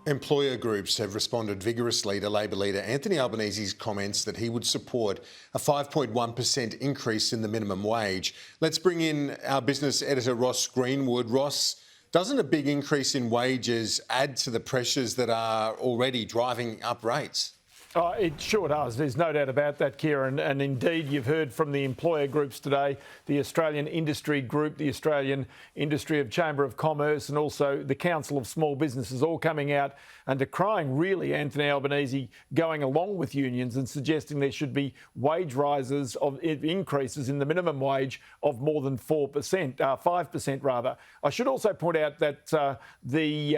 Employer groups have responded vigorously to Labor Leader Anthony Albanese's comments that he would support a 5.1% increase in the minimum wage. Let's bring in our business editor, Ross Greenwood. Ross, doesn't a big increase in wages add to the pressures that are already driving up rates? Oh, it sure does. There's no doubt about that, Kieran. And indeed, you've heard from the employer groups today, the Australian Industry Group, the Australian Industry of Chamber of Commerce, and also the Council of Small Businesses, all coming out and decrying, really, Anthony Albanese going along with unions and suggesting there should be wage rises of increases in the minimum wage of more than 5% rather. I should also point out that the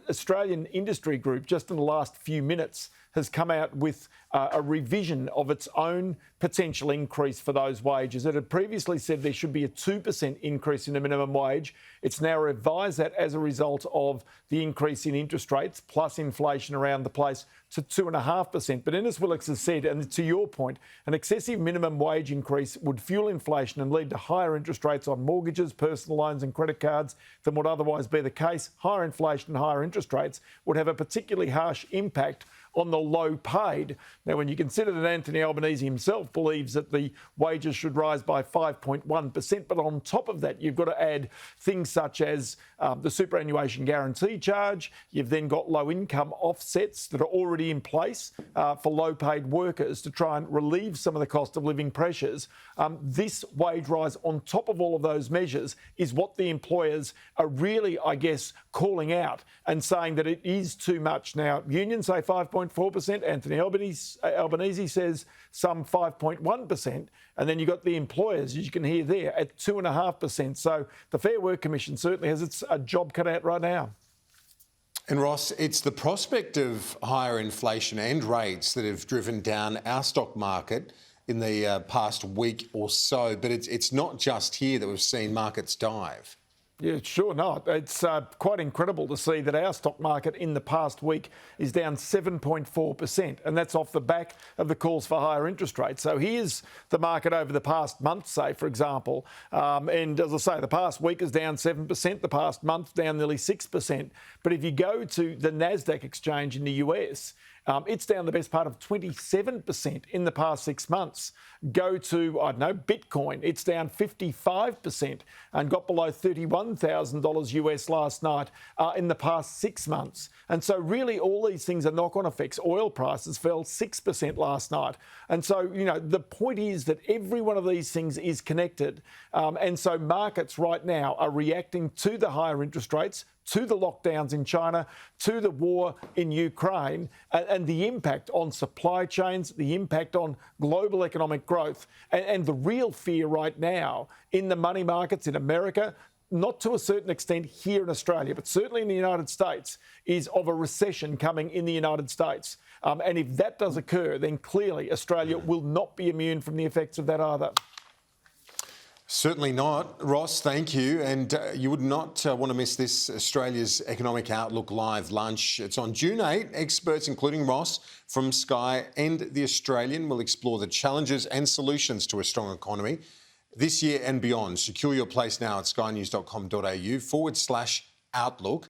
Australian Industry Group, just in the last few minutes, has come out with a revision of its own potential increase for those wages. It had previously said there should be a 2% increase in the minimum wage. It's now revised that as a result of the increase in interest rates plus inflation around the place to 2.5%. But Innes Willox has said, and to your point, an excessive minimum wage increase would fuel inflation and lead to higher interest rates on mortgages, personal loans and credit cards than would otherwise be the case. Higher inflation and higher interest rates would have a particularly harsh impact on the low paid. Now, when you consider that Anthony Albanese himself believes that the wages should rise by 5.1%, but on top of that, you've got to add things such as the superannuation guarantee charge. You've then got low income offsets that are already in place for low paid workers to try and relieve some of the cost of living pressures. This wage rise on top of all of those measures is what the employers are really, I guess, calling out and saying that it is too much. Now, unions say 5.4%. Anthony Albanese says some 5.1%. And then you've got the employers, as you can hear there, at 2.5%. So the Fair Work Commission certainly has its job cut out right now. And Ross, it's the prospect of higher inflation and rates that have driven down our stock market in the past week or so. But it's not just here that we've seen markets dive. Yeah, sure not. It's quite incredible to see that our stock market in the past week is down 7.4%, and that's off the back of the calls for higher interest rates. So here's the market over the past month, say, for example. And as I say, the past week is down 7%, the past month down nearly 6%. But if you go to the NASDAQ exchange in the US, it's down the best part of 27% in the past 6 months. Go to, I don't know, Bitcoin, it's down 55% and got below $31,000 US last night in the past 6 months. And so really all these things are knock-on effects. Oil prices fell 6% last night. And so, you know, the point is that every one of these things is connected. And so markets right now are reacting to the higher interest rates, to the lockdowns in China, to the war in Ukraine, and the impact on supply chains, the impact on global economic growth, and the real fear right now in the money markets in America, not to a certain extent here in Australia, but certainly in the United States, is of a recession coming in the United States. And if that does occur, then clearly Australia will not be immune from the effects of that either. Certainly not. Ross, thank you. And you would not want to miss this Australia's Economic Outlook Live lunch. It's on June 8. Experts, including Ross from Sky and The Australian, will explore the challenges and solutions to a strong economy this year and beyond. Secure your place now at skynews.com.au/outlook.